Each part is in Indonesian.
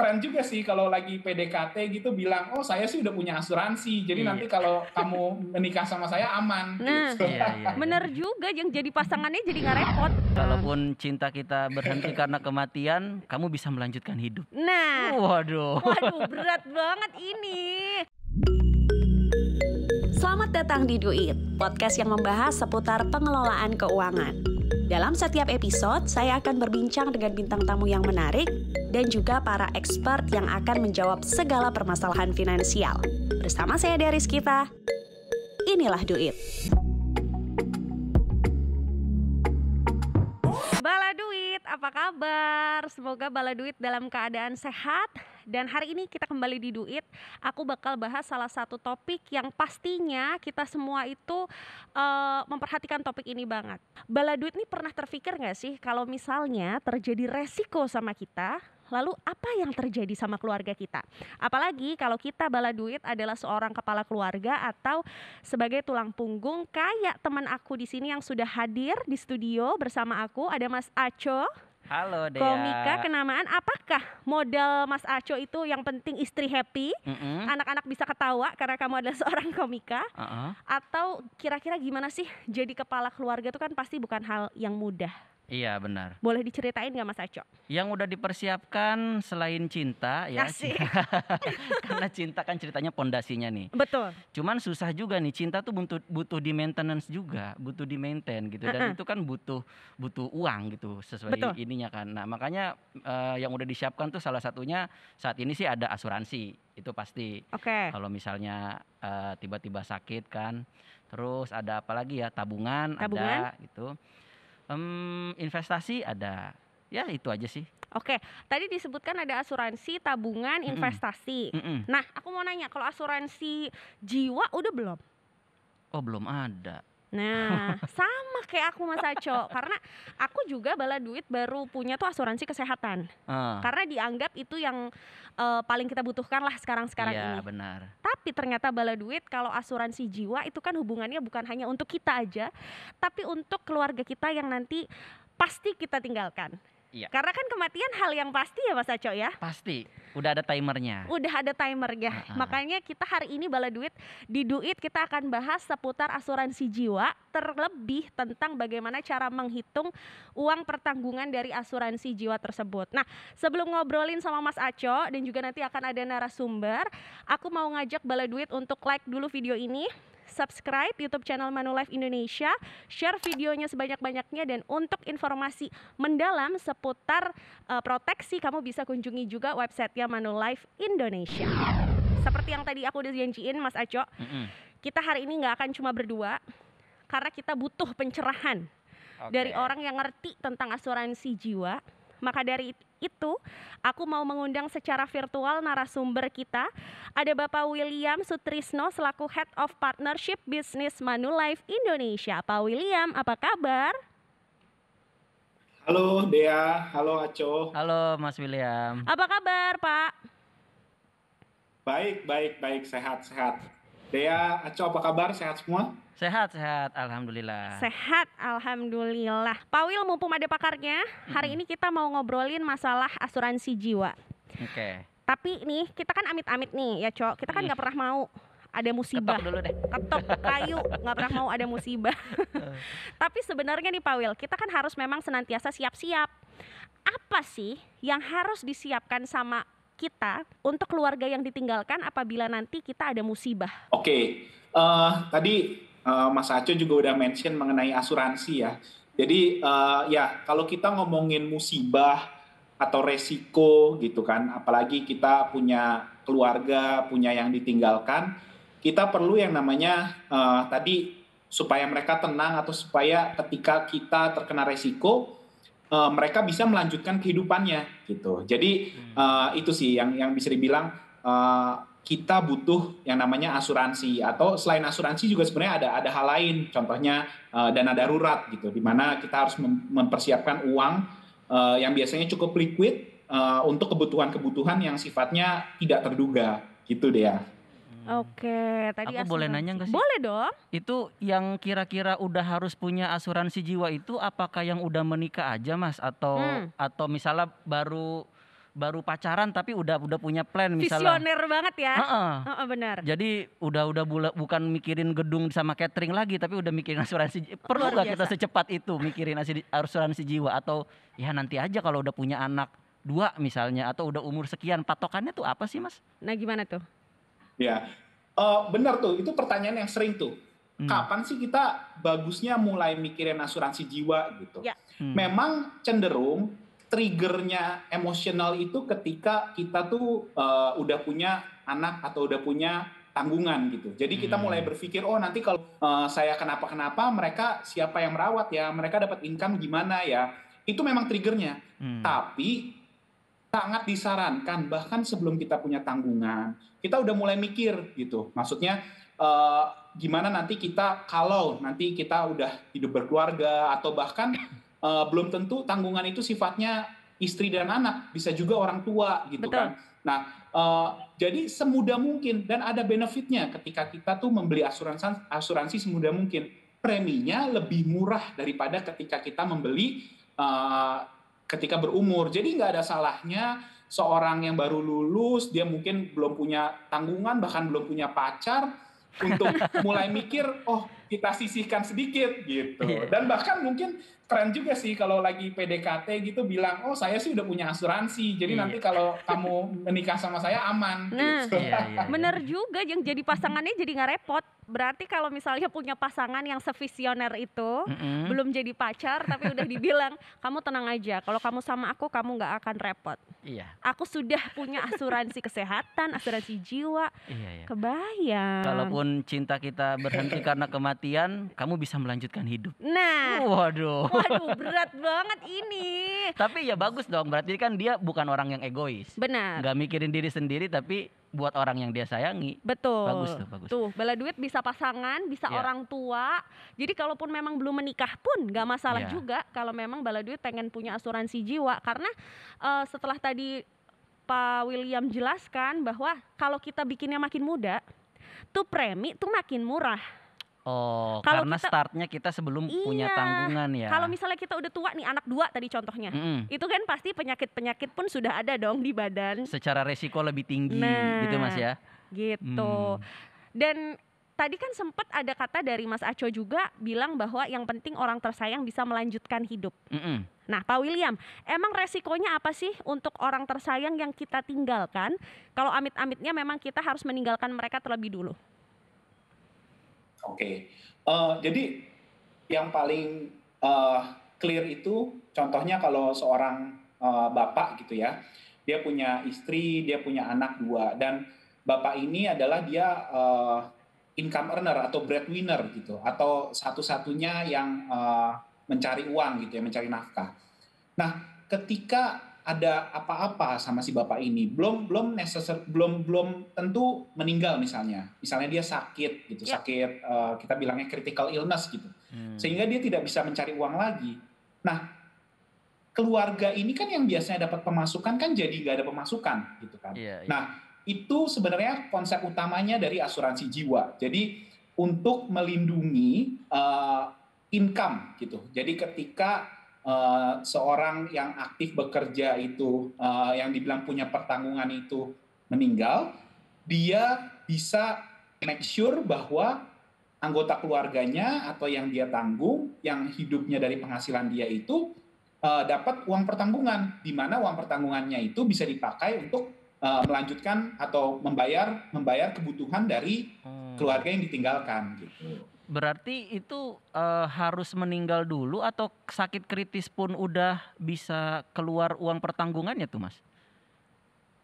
keren juga sih kalau lagi PDKT gitu bilang, oh saya sih udah punya asuransi, jadi nanti kalau kamu menikah sama saya aman. Nah, gitu. Iya. bener juga, yang jadi pasangannya jadi nggak repot. Kalaupun cinta kita berhenti karena kematian, kamu bisa melanjutkan hidup. Nah, Waduh. berat banget ini. Selamat datang di Duit, podcast yang membahas seputar pengelolaan keuangan. Dalam setiap episode, saya akan berbincang dengan bintang tamu yang menarik dan juga para expert yang akan menjawab segala permasalahan finansial. Bersama saya Rizkita, inilah Duit. Bala Duit, apa kabar? Semoga Bala Duit dalam keadaan sehat. Dan hari ini kita kembali di Duit. Aku bakal bahas salah satu topik yang pastinya kita semua itu memperhatikan topik ini banget. Bala Duit ini pernah terpikir gak sih kalau misalnya terjadi resiko sama kita, lalu apa yang terjadi sama keluarga kita? Apalagi kalau kita Bala Duit adalah seorang kepala keluarga atau sebagai tulang punggung kayak teman aku di sini yang sudah hadir di studio bersama aku, ada Mas Aco. Halo Dea. Komika kenamaan. Apakah modal Mas Aco itu yang penting istri happy, anak-anak bisa ketawa karena kamu adalah seorang komika? Atau kira-kira gimana sih jadi kepala keluarga itu kan pasti bukan hal yang mudah. Iya benar. Boleh diceritain gak Mas Aco? Yang udah dipersiapkan selain cinta ya. Asik. Karena cinta kan ceritanya pondasinya nih. Betul. Cuman susah juga nih, cinta tuh butuh di maintenance juga, butuh di maintain gitu. Dan itu kan butuh uang gitu sesuai Betul. ininya kan. Nah makanya yang udah disiapkan tuh salah satunya saat ini sih ada asuransi, itu pasti. Oke. Kalau misalnya tiba-tiba sakit kan, terus ada apa lagi ya, tabungan? Ada gitu. Investasi ada, ya itu aja sih. Oke, tadi disebutkan ada asuransi, tabungan, investasi. Nah, aku mau nanya, kalau asuransi jiwa udah belum? Oh belum ada. Nah, sama kayak aku Mas Aco, karena aku juga Bala Duit baru punya tuh asuransi kesehatan. Karena dianggap itu yang paling kita butuhkan lah sekarang ini. Iya benar. Tapi ternyata Bala Duit kalau asuransi jiwa itu kan hubungannya bukan hanya untuk kita aja, tapi untuk keluarga kita yang nanti pasti kita tinggalkan. Iya. Karena kan kematian hal yang pasti ya Mas Aco ya. Pasti, udah ada timernya. Udah ada timernya. Makanya kita hari ini Bala Duit, di Duit kita akan bahas seputar asuransi jiwa, terlebih tentang bagaimana cara menghitung uang pertanggungan dari asuransi jiwa tersebut. Nah, sebelum ngobrolin sama Mas Aco dan juga nanti akan ada narasumber, aku mau ngajak Bala Duit untuk like dulu video ini, subscribe YouTube channel Manulife Indonesia, share videonya sebanyak-banyaknya, dan untuk informasi mendalam seputar proteksi kamu bisa kunjungi juga websitenya Manulife Indonesia. Seperti yang tadi aku udah janjiin Mas Aco, kita hari ini nggak akan cuma berdua karena kita butuh pencerahan dari orang yang ngerti tentang asuransi jiwa. Maka dari itu, aku mau mengundang secara virtual narasumber kita. Ada Bapak William Sutrisno selaku Head of Partnership Business Manulife Indonesia. Pak William, apa kabar? Halo Dea, halo Aco. Halo Mas William. Apa kabar Pak? Baik, sehat. Dea, Aco apa kabar? Sehat semua? Sehat, alhamdulillah. Sehat, alhamdulillah. Pak Wil, mumpung ada pakarnya, hari ini kita mau ngobrolin masalah asuransi jiwa. Oke. Tapi nih, kita kan amit-amit nih ya Cok, kita kan gak pernah mau ada musibah. Ketok dulu deh. Ketok kayu, gak pernah mau ada musibah. Tapi sebenarnya nih Pak Wil, kita kan harus memang senantiasa siap-siap. Apa sih yang harus disiapkan sama kita untuk keluarga yang ditinggalkan apabila nanti kita ada musibah? Oke, tadi Mas Aco juga udah mention mengenai asuransi ya. Jadi ya kalau kita ngomongin musibah atau resiko gitu kan, apalagi kita punya keluarga, punya yang ditinggalkan, kita perlu yang namanya tadi supaya mereka tenang atau supaya ketika kita terkena resiko, mereka bisa melanjutkan kehidupannya gitu. Jadi itu sih yang bisa dibilang kita butuh yang namanya asuransi, atau selain asuransi juga sebenarnya ada hal lain, contohnya dana darurat gitu, di mana kita harus mempersiapkan uang yang biasanya cukup liquid untuk kebutuhan-kebutuhan yang sifatnya tidak terduga gitu deh ya. Oke, tadi aku boleh nanya nggak sih? Boleh dong. Itu yang kira-kira udah harus punya asuransi jiwa itu apakah yang udah menikah aja Mas, atau misalnya baru baru pacaran tapi udah punya plan misalnya. Visioner banget ya. Benar. Jadi udah bukan mikirin gedung sama catering lagi, tapi udah mikirin asuransi. Perlu nggak kita secepat itu mikirin asuransi jiwa, atau ya nanti aja kalau udah punya anak 2 misalnya, atau udah umur sekian, patokannya tuh apa sih Mas? Nah gimana tuh? Ya, benar tuh, itu pertanyaan yang sering tuh. Kapan sih kita bagusnya mulai mikirin asuransi jiwa gitu? Ya. Memang cenderung triggernya emosional itu ketika kita tuh udah punya anak atau udah punya tanggungan gitu. Jadi kita mulai berpikir, oh nanti kalau saya kenapa-kenapa, mereka siapa yang merawat ya? Mereka dapat income gimana ya? Itu memang triggernya. Tapi sangat disarankan bahkan sebelum kita punya tanggungan, kita udah mulai mikir gitu. Maksudnya gimana nanti kita kalau nanti kita udah hidup berkeluarga, atau bahkan belum tentu tanggungan itu sifatnya istri dan anak, bisa juga orang tua gitu. Betul. Kan. Nah, jadi semudah mungkin, dan ada benefitnya ketika kita tuh membeli asuransi semudah mungkin. Preminya lebih murah daripada ketika kita membeli ketika berumur. Jadi nggak ada salahnya seorang yang baru lulus, dia mungkin belum punya tanggungan, bahkan belum punya pacar, untuk mulai mikir, oh kita sisihkan sedikit gitu. Dan bahkan mungkin keren juga sih kalau lagi PDKT gitu bilang, oh saya sih udah punya asuransi, jadi nanti kalau kamu menikah sama saya aman. Nah, gitu. Bener juga, yang jadi pasangannya jadi nggak repot. Berarti kalau misalnya punya pasangan yang sevisioner itu, belum jadi pacar tapi udah dibilang, kamu tenang aja, kalau kamu sama aku kamu nggak akan repot. Iya. Aku sudah punya asuransi kesehatan, asuransi jiwa. Iya. Kebayang. Kalaupun cinta kita berhenti karena kematian, kamu bisa melanjutkan hidup. Nah. Waduh, berat banget ini. Tapi ya bagus dong, berarti kan dia bukan orang yang egois. Benar. Nggak mikirin diri sendiri, tapi buat orang yang dia sayangi. Betul. Bagus tuh, bagus. Tuh, Bala Duit bisa pasangan, bisa orang tua. Jadi kalaupun memang belum menikah pun nggak masalah juga kalau memang Bala Duit pengen punya asuransi jiwa. Karena setelah tadi Pak William jelaskan bahwa kalau kita bikinnya makin muda, tuh premi tuh makin murah. Oh, karena startnya kita sebelum punya tanggungan ya. Kalau misalnya kita udah tua nih, anak 2 tadi contohnya, itu kan pasti penyakit-penyakit pun sudah ada dong di badan. Secara resiko lebih tinggi, gitu Mas ya. Gitu. Dan tadi kan sempat ada kata dari Mas Aco juga bilang bahwa yang penting orang tersayang bisa melanjutkan hidup. Nah, Pak William, emang resikonya apa sih untuk orang tersayang yang kita tinggalkan? Kalau amit-amitnya memang kita harus meninggalkan mereka terlebih dulu. Oke, jadi yang paling clear itu contohnya kalau seorang bapak gitu ya, dia punya istri, dia punya anak 2, dan bapak ini adalah dia income earner atau breadwinner gitu, atau satu-satunya yang mencari uang gitu ya, mencari nafkah. Nah, ketika ada apa-apa sama si bapak ini, belum tentu meninggal misalnya dia sakit gitu, sakit kita bilangnya critical illness gitu, sehingga dia tidak bisa mencari uang lagi. Nah, keluarga ini kan yang biasanya dapat pemasukan kan jadi nggak ada pemasukan gitu kan. Nah, itu sebenarnya konsep utamanya dari asuransi jiwa. Jadi untuk melindungi income gitu. Jadi ketika seorang yang aktif bekerja itu yang dibilang punya pertanggungan itu meninggal, dia bisa make sure bahwa anggota keluarganya atau yang dia tanggung, yang hidupnya dari penghasilan dia itu dapat uang pertanggungan, di mana uang pertanggungannya itu bisa dipakai untuk melanjutkan atau membayar kebutuhan dari keluarga yang ditinggalkan gitu. Berarti itu harus meninggal dulu atau sakit kritis pun udah bisa keluar uang pertanggungannya tuh Mas?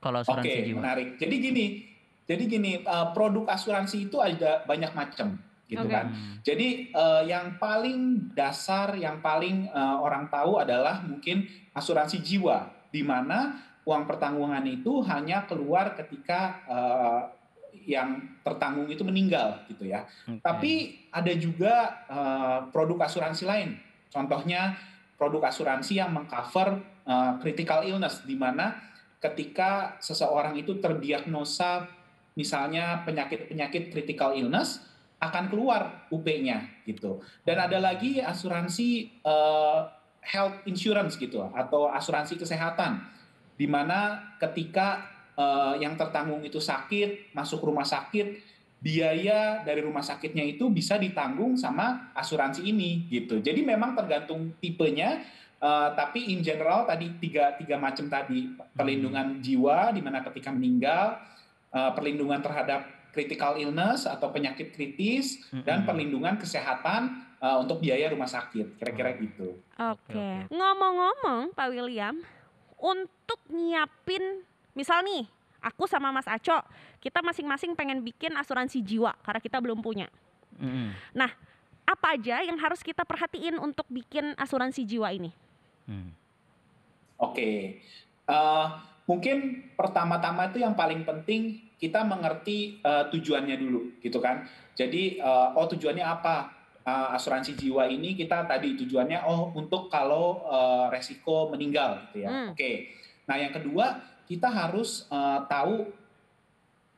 Kalau asuransi jiwa. Menarik. Jadi gini, produk asuransi itu ada banyak macam gitu kan. Jadi yang paling dasar, yang paling orang tahu adalah mungkin asuransi jiwa, di mana uang pertanggungan itu hanya keluar ketika yang tertanggung itu meninggal gitu ya. Tapi ada juga produk asuransi lain. Contohnya produk asuransi yang mengcover critical illness, di mana ketika seseorang itu terdiagnosa misalnya penyakit critical illness, akan keluar UP-nya gitu. Dan ada lagi asuransi health insurance gitu, atau asuransi kesehatan, di mana ketika yang tertanggung itu sakit, masuk rumah sakit, biaya dari rumah sakitnya itu bisa ditanggung sama asuransi ini gitu. Jadi memang tergantung tipenya, tapi in general tadi tiga macam tadi, perlindungan jiwa di mana ketika meninggal, perlindungan terhadap critical illness atau penyakit kritis, dan perlindungan kesehatan untuk biaya rumah sakit, kira-kira gitu. Oke. Ngomong-ngomong Pak William, untuk nyiapin, misal nih, aku sama Mas Aco, kita masing-masing pengen bikin asuransi jiwa karena kita belum punya. Nah, apa aja yang harus kita perhatiin untuk bikin asuransi jiwa ini? Oke. Mungkin pertama-tama itu yang paling penting kita mengerti tujuannya dulu, gitu kan. Jadi, tujuannya apa? Asuransi jiwa ini kita tadi tujuannya untuk kalau resiko meninggal gitu ya. Oke. Nah, yang kedua kita harus tahu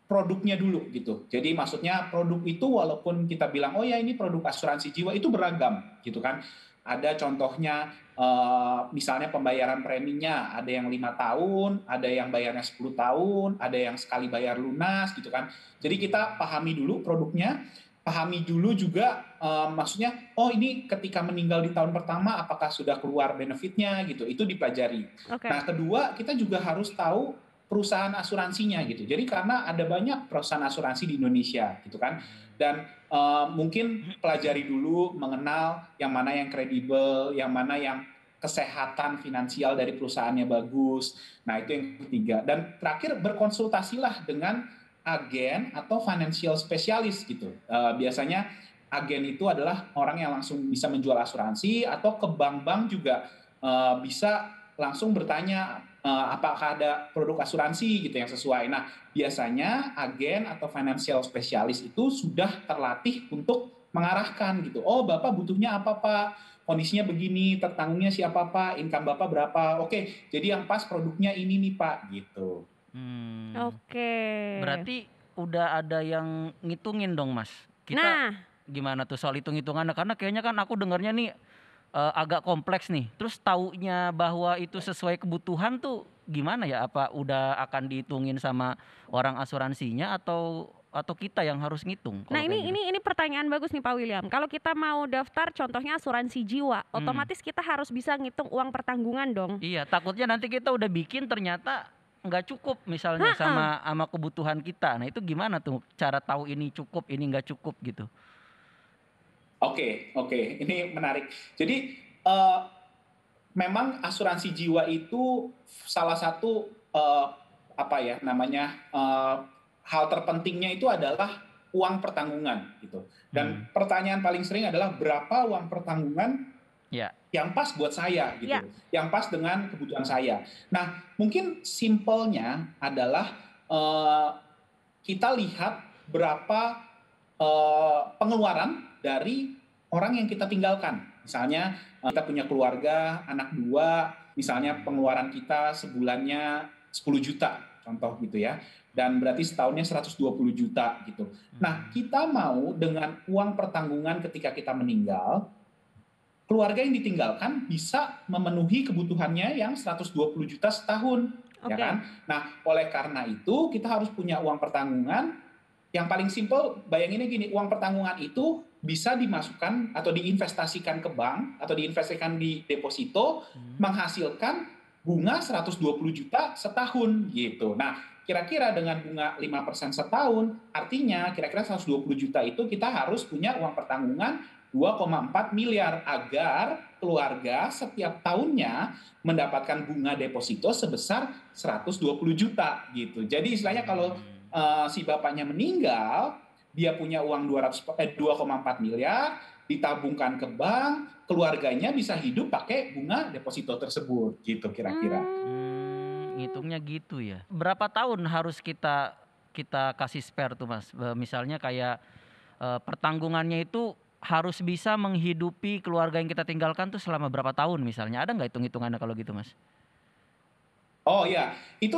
produknya dulu gitu. Jadi maksudnya produk itu walaupun kita bilang oh ya ini produk asuransi jiwa itu beragam gitu kan. Ada contohnya misalnya pembayaran preminya ada yang 5 tahun, ada yang bayarnya 10 tahun, ada yang sekali bayar lunas gitu kan. Jadi kita pahami dulu produknya. Pahami dulu juga maksudnya ini ketika meninggal di tahun pertama apakah sudah keluar benefitnya gitu, itu dipelajari. Nah kedua kita juga harus tahu perusahaan asuransinya gitu, jadi karena ada banyak perusahaan asuransi di Indonesia gitu kan, dan mungkin pelajari dulu mengenal yang mana yang kredibel, yang mana yang kesehatan finansial dari perusahaannya bagus. Nah itu yang ketiga, dan terakhir berkonsultasilah dengan agen atau financial specialist gitu. Biasanya agen itu adalah orang yang langsung bisa menjual asuransi, atau ke bank-bank juga bisa langsung bertanya apakah ada produk asuransi gitu yang sesuai. Nah, biasanya agen atau financial specialist itu sudah terlatih untuk mengarahkan gitu. Oh, Bapak butuhnya apa, Pak? Kondisinya begini, tertanggungnya siapa, Pak? Income Bapak berapa? Oke, jadi yang pas produknya ini nih, Pak, gitu. Oke. Berarti udah ada yang ngitungin dong, Mas. Kita gimana tuh soal hitung-hitungannya? Karena kayaknya kan aku dengarnya nih agak kompleks nih. Terus taunya bahwa itu sesuai kebutuhan tuh gimana ya? Apa udah akan dihitungin sama orang asuransinya atau kita yang harus ngitung? Nah ini pertanyaan bagus nih Pak William. Kalau kita mau daftar contohnya asuransi jiwa, otomatis kita harus bisa ngitung uang pertanggungan dong. Iya, takutnya nanti kita udah bikin ternyata nggak cukup misalnya sama kebutuhan kita. Nah itu gimana tuh cara tahu ini cukup, ini nggak cukup gitu? Oke, ini menarik. Jadi memang asuransi jiwa itu salah satu hal terpentingnya itu adalah uang pertanggungan gitu. Dan pertanyaan paling sering adalah berapa uang pertanggungan yang pas buat saya gitu, yang pas dengan kebutuhan saya. Nah, mungkin simpelnya adalah kita lihat berapa pengeluaran dari orang yang kita tinggalkan. Misalnya kita punya keluarga, anak 2, misalnya pengeluaran kita sebulannya 10 juta, contoh gitu ya. Dan berarti setahunnya 120 juta gitu. Nah, kita mau dengan uang pertanggungan ketika kita meninggal, keluarga yang ditinggalkan bisa memenuhi kebutuhannya yang 120 juta setahun, ya kan? Nah, oleh karena itu kita harus punya uang pertanggungan. Yang paling simpel, bayanginnya gini, uang pertanggungan itu bisa dimasukkan atau diinvestasikan ke bank atau diinvestasikan di deposito, menghasilkan bunga 120 juta setahun gitu. Nah, kira-kira dengan bunga 5% setahun, artinya kira-kira 120 juta itu kita harus punya uang pertanggungan 2,4 miliar agar keluarga setiap tahunnya mendapatkan bunga deposito sebesar 120 juta gitu. Jadi istilahnya kalau si bapaknya meninggal, dia punya uang 2,4 miliar, ditabungkan ke bank, keluarganya bisa hidup pakai bunga deposito tersebut gitu kira-kira. Ngitungnya gitu ya. Berapa tahun harus kita kasih spare tuh Mas? Misalnya kayak pertanggungannya itu harus bisa menghidupi keluarga yang kita tinggalkan tuh selama berapa tahun misalnya? Ada nggak hitung-hitungannya kalau gitu Mas? Oh ya, itu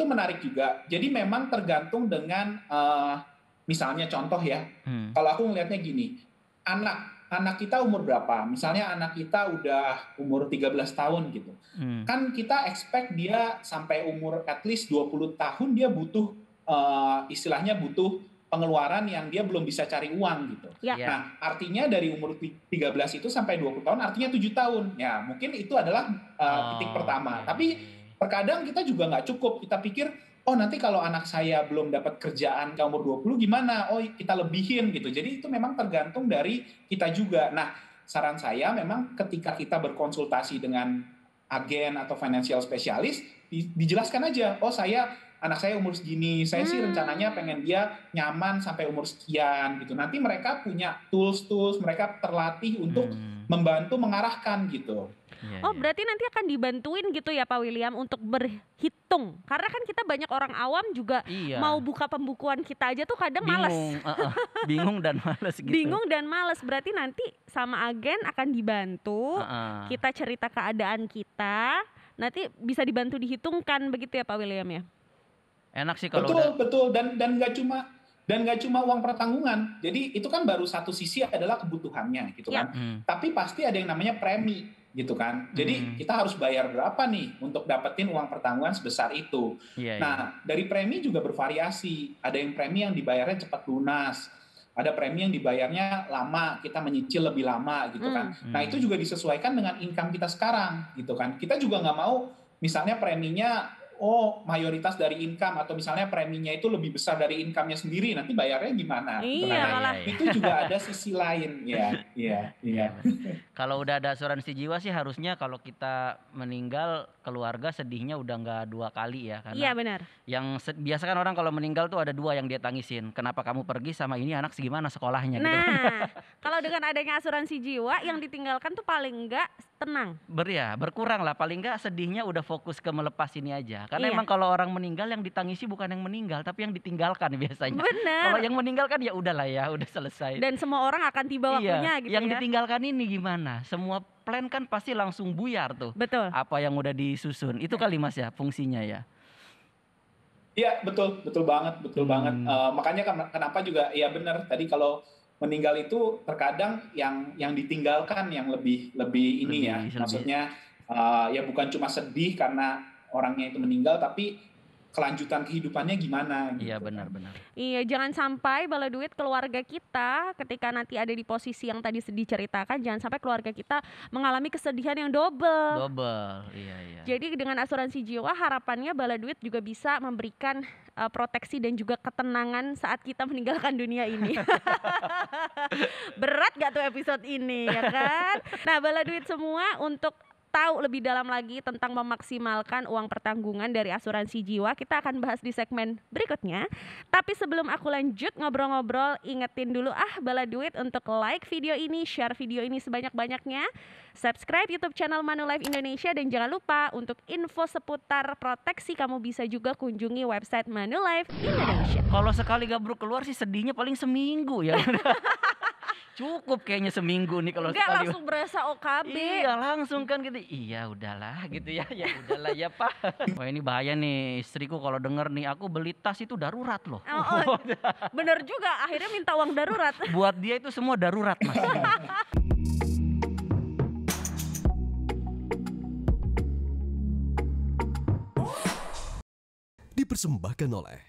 menarik juga. Jadi memang tergantung dengan misalnya contoh ya. Kalau aku ngelihatnya gini, anak anak kita umur berapa? Misalnya anak kita udah umur 13 tahun gitu. Kan kita expect dia sampai umur at least 20 tahun dia butuh istilahnya butuh pengeluaran yang dia belum bisa cari uang gitu. Ya. Nah, artinya dari umur 13 itu sampai 20 tahun artinya 7 tahun. Ya, mungkin itu adalah titik pertama. Tapi terkadang kita juga nggak cukup. Kita pikir, oh nanti kalau anak saya belum dapat kerjaan ke umur 20 gimana? Oh kita lebihin gitu. Jadi itu memang tergantung dari kita juga. Nah, saran saya memang ketika kita berkonsultasi dengan agen atau financial specialist, dijelaskan aja, oh anak saya umur segini, saya sih rencananya pengen dia nyaman sampai umur sekian gitu. Nanti mereka punya tools, mereka terlatih untuk membantu mengarahkan gitu. Oh berarti nanti akan dibantuin gitu ya Pak William untuk berhitung. Karena kan kita banyak orang awam juga mau buka pembukuan kita aja tuh kadang males. Bingung dan males gitu. Bingung dan males, berarti nanti sama agen akan dibantu. Kita cerita keadaan kita, nanti bisa dibantu dihitungkan begitu ya Pak William ya? Enak sih kalau betul dan nggak cuma uang pertanggungan. Jadi itu kan baru satu sisi adalah kebutuhannya gitu kan. Tapi pasti ada yang namanya premi gitu kan. Jadi kita harus bayar berapa nih untuk dapetin uang pertanggungan sebesar itu. Nah, dari premi juga bervariasi. Ada yang premi yang dibayarnya cepat lunas. Ada premi yang dibayarnya lama, kita menyicil lebih lama gitu kan. Nah, itu juga disesuaikan dengan income kita sekarang gitu kan. Kita juga nggak mau misalnya preminya mayoritas dari income atau misalnya preminya itu lebih besar dari income-nya sendiri, nanti bayarnya gimana? Itu juga ada sisi lain ya. Kalau udah ada asuransi jiwa sih harusnya kalau kita meninggal keluarga sedihnya udah nggak 2 kali ya, karena benar. Yang biasa kan orang kalau meninggal tuh ada 2 yang dia tangisin. Kenapa kamu pergi sama ini anak segimana sekolahnya? Nah, gitu. kalau dengan adanya asuransi jiwa yang ditinggalkan tuh paling enggak tenang. Berkurang lah, paling enggak sedihnya udah fokus ke melepas ini aja. Karena emang kalau orang meninggal yang ditangisi bukan yang meninggal, tapi yang ditinggalkan biasanya. Benar. Kalau yang meninggalkan ya udahlah ya, udah selesai. Dan semua orang akan tiba waktunya gitu yang ditinggalkan ini gimana? Semua plan kan pasti langsung buyar tuh. Betul. Apa yang udah disusun. Itu kali Mas ya fungsinya ya. Iya, betul banget. Makanya kenapa juga ya benar tadi kalau meninggal itu terkadang yang ditinggalkan yang lebih ini ya. Maksudnya ya bukan cuma sedih karena orangnya itu meninggal, tapi kelanjutan kehidupannya gimana gitu. Iya benar. Iya, jangan sampai bala duit keluarga kita ketika nanti ada di posisi yang tadi diceritakan, jangan sampai keluarga kita mengalami kesedihan yang double. Iya. Jadi dengan asuransi jiwa harapannya bala duit juga bisa memberikan proteksi dan juga ketenangan saat kita meninggalkan dunia ini. Berat gak tuh episode ini ya kan? Nah, bala duit semua untuk tahu lebih dalam lagi tentang memaksimalkan uang pertanggungan dari asuransi jiwa, kita akan bahas di segmen berikutnya. Tapi sebelum aku lanjut ngobrol-ngobrol, ingetin dulu bala duit untuk like video ini, share video ini sebanyak-banyaknya, subscribe YouTube channel Manulife Indonesia, dan jangan lupa untuk info seputar proteksi kamu bisa juga kunjungi website Manulife Indonesia. Kalau sekali gabruk keluar sih sedihnya paling seminggu ya. Cukup kayaknya seminggu nih kalau sekali. Langsung berasa OKB. Iya langsung kan gitu. Iya udahlah gitu ya. Ya udahlah ya Pak. Wah ini bahaya nih, istriku kalau denger nih aku beli tas itu darurat loh. Bener juga, akhirnya minta uang darurat. Buat dia itu semua darurat Mas. Dipersembahkan oleh